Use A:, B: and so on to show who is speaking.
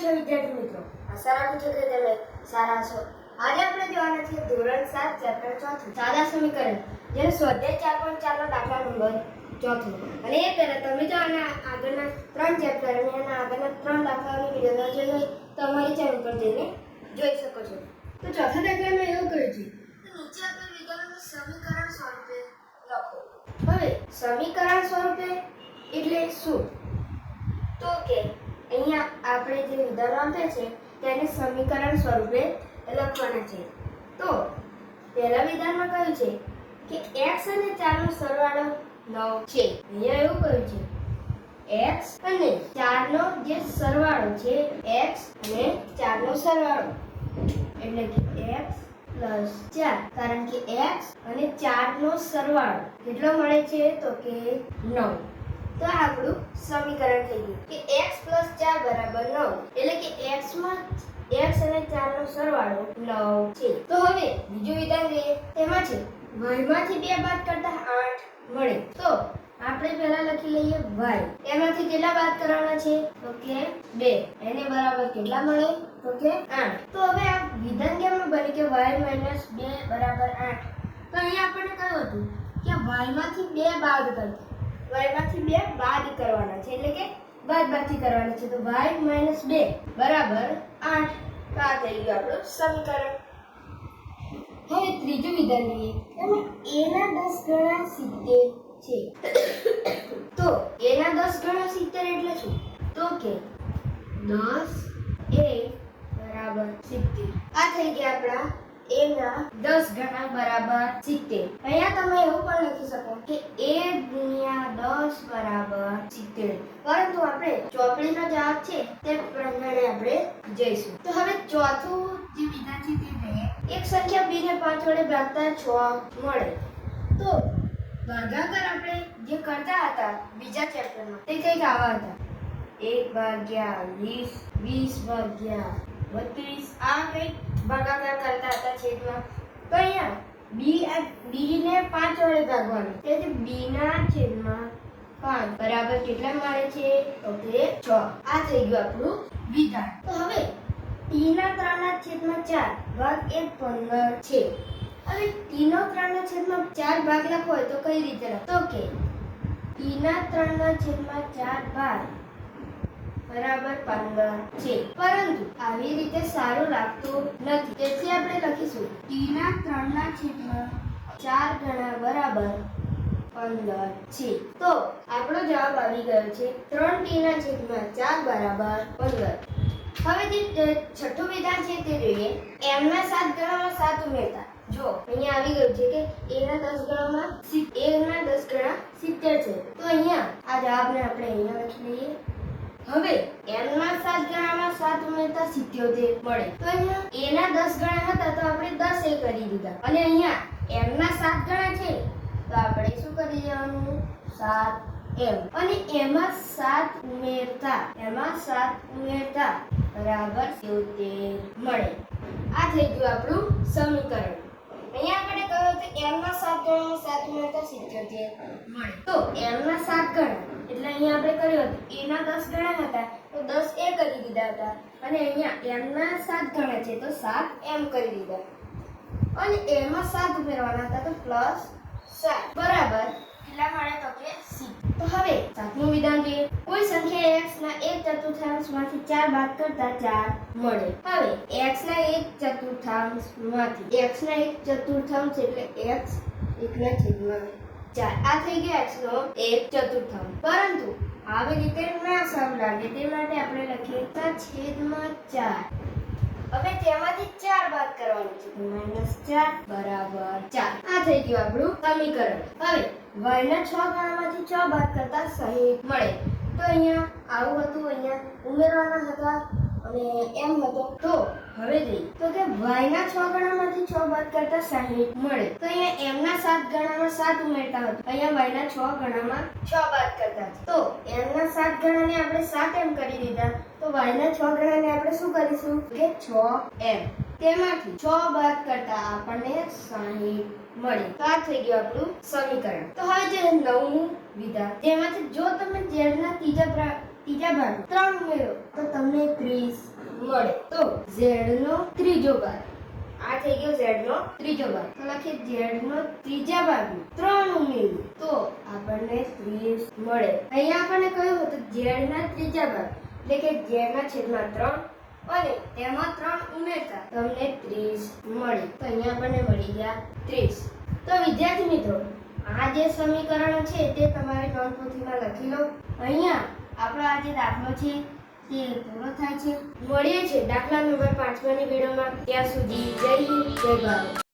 A: છો વિદ્યાર્થી મિત્રો? આશા રાખું છું કે તમે સારા છો. આજે આપણે જોવાના છે ધોરણ 7 ચેપ્ટર 4 સાદા સમીકરણ, જેનો સ્વાધ્યાય 4.4 નો દાખલા નંબર 4. અને એ પહેલા તમે જો આના આગળના 3 ચેપ્ટર અને આના આગળના 3 દાખલાઓની વિડીયો ન જોઈ હોય તો અમારી ચેનલ પર જઈને જોઈ શકો છો. તો ચોથા દાખલામાં એવું કહ્યું છે કે નીચે આપેલ વિધાનોનું સમીકરણ સ્વરૂપે લખો. હવે સમીકરણ સ્વરૂપે એટલે શું? તો કે અહીંયા આપણે જે વિધાનો આપ્યા છે તેને સમીકરણ સ્વરૂપે લખવાના છે. તો પહેલા વિધાનમાં કહ્યું છે કે x અને 4 નો સરવાળો 9 છે. અહીંયા એવું કહ્યું છે x અને 4 નો જે સરવાળો છે, x અને 4 નો સરવાળો એટલે કે x + 4, કારણ કે x અને 4 નો સરવાળો કેટલો મળે છે? તો કે 9. તો આપણું સમીકરણ થઈ ગયું કે x + 4 = 9, એટલે કે x અને 4 નો સરવાળો 9 છે. તો હવે બીજું વિધાન જોઈએ, તેમાં છે y માંથી 2 બાદ કરતા 8 મળે. તો આપણે પહેલા લખી લઈએ y, એમાંથી કેટલા બાદ કરવાના છે? તો કે 2. એને બરાબર કેટલા મળે? તો કે 8. તો હવે આ વિધાન કેમ બને કે y - 2 = 8? તો અહીંયા આપણને કહ્યું હતું કે y માંથી 2 બાદ કરતા, y માંથી 2 બાદ કરવાના છે, એટલે કે બાદબાકી કરવાની છે. તો y - 2 = 8. તો આ થઈ ગયું આપણું સમીકરણ. હવે ત્રીજું વિધાન જોઈએ, એમાં a ના 10 ગણા 70 છે. તો a ના 10 ગણા 70 એટલે શું? તો કે 10 a = 70. આ થઈ ગયા આપણા a ના 10 ગણા બરાબર 70. અહીંયા તમે એવું પણ લખી શકો કે a * 10 = 70. પરંતુ આપણે ચોપડીનો જવાબ છે તે પ્રમાણે આપણે જઈશું. તો હવે ચોથું જે વિધાન છે તે જોઈએ. એક સંખ્યા b ને 5 વડે ભાગતા 6 મળે. તો ભાગાકાર આપણે જે કરતા હતા બીજા ચેપ્ટરમાં તે કંઈક આવા હતા: 1/20, 20/32. આ કંઈક ભાગાકાર કરતા હતા છેદમાં. તો અહીંયા b ને 5 વડે ભાગવાનું, તેથી b ના છેદમાં 5 બરાબર કેટલા મળે છે? તો કે 6. આ થઈ ગયું આપણું વિધાન. તો હવે t ના 3/4 ભાગ એ 15 છે. હવે t નો 3/4 ભાગ લખવો હોય તો કઈ રીતે લખો? તો કે t ના 3/4 ભાગ બરાબર 15 છે. પરંતુ આવી રીતે સારું લાગતું નથી, તેથી આપણે લખીશું t ના 3/4 ગણા બરાબર 15 છે. તો આપણો જવાબ આવી ગયો છે 3t/4 બરાબર 15. હવે જે છઠ્ઠું વિધાન છે તે જોઈએ. m ના 7 ગણામાં 7 ઉમેરતા. જો અહીંયા આવી ગયું છે કે a ના 10 ગણામાં 10 ગણા 70 છે. તો અહીંયા આ જવાબને આપણે અહીંયા લખી લઈએ. હવે m ના 7 ગણામાં 7 ઉમેરતા 77 મળે. તો અહીંયા a ના 10 ગણા હતા તો આપણે 10 એ કરી દીધા, અને અહીંયા m ના 7 ગણા છે તો આપણે શું કરી દેવાનું? 7m. અને એમાં 7 ઉમેરતા બરાબર 70 મળે. આ થઈ ગયું આપણું સમીકરણ. અહીંયા આપણે કહ્યું કે m ના 7 ગણામાં 7 ઉમેરતા 70 મળે. તો m ના 7 ગણા એટલે અહીંયા આપણે કર્યું હતું a ના 10 ગણા હતા તો 10 એ કરી દીધા હતા, અને અહીંયા m ના 7 ગણા છે તો 7m કરી દીધા, અને એમાં 7 ઉમેરવાના હતા તો +7 બરાબર કેટલા મળે? તો કે c. તો હવે સાતમું વિધાન જોઈએ. કોઈ સંખ્યા x ના 1/4 માંથી 4 બાદ કરતા 4 મળે. હવે x ના 1/4 માંથી x ના 1/4 એટલે x 1/4. આ થઈ ગયો x નો 1/4. પરંતુ આવી રીતે ના સારું લાગે તે માટે આપણે લખીએ /4. હવે તેમાંથી 4 બાદ કરવાનું છે તો -4 બરાબર 4. આ થઈ ગયું આપણું સમીકરણ. હવે y ના 6 ગણામાંથી 6 બાદ કરતા 60 મળે. તો અહીંયા આવું હતું, અહીંયા ઉમેરવાના હતા અને એમ હતો. તો હવે જોઈએ તો કે y ના 6 ગણામાંથી 6 બાદ કરતા 60 મળે. તો અહીંયા m ના 7 ગણામાં 7 ઉમેરતા હતું, અહીંયા y ના 6 ગણામાં 6 બાદ કરતા. તો m ના 7 ગણાને આપણે 7m કરી દીધા, તો y ના 6 ગણાને આપણે શું કરીશું કે 6m. તેમાંથી 6 બાદ કરતા આપણને 60 મળે. તો આ થઈ ગયું આપણું સમીકરણ. તો હવે જે નવમું વિધાન, તેમાંથી જો તમે z ના ત્રીજા ભાગ 3 ઉમેરો તો તમને 30 મળે. તો z નો ત્રીજો ભાગ, આ થઈ ગયો z નો ત્રીજો ભાગ. તો લખીએ z નો ત્રીજા ભાગમાં 3 ઉમેરીએ તો આપણને 30 મળે. અહીંયા આપણને કહ્યું હતું z ના ત્રીજા ભાગ એટલે કે z ના છેદમાં 3 અને તેમાં 3 ઉમેરતા તમને 30 મળે. તો અહીંયા આપણને મળી ગયા 30. તો વિદ્યાર્થી મિત્રો, આ જે સમીકરણ છે તે તમારે નોંધપોથીમાં લખી લો. અહીંયા આપણો આ જે દાખલો છે તે પૂરો થાય છે. મળીએ છીએ દાખલા નંબર 5 ની વિડીયોમાં. ત્યાં સુધી જય હિન્દ, જય ભારત.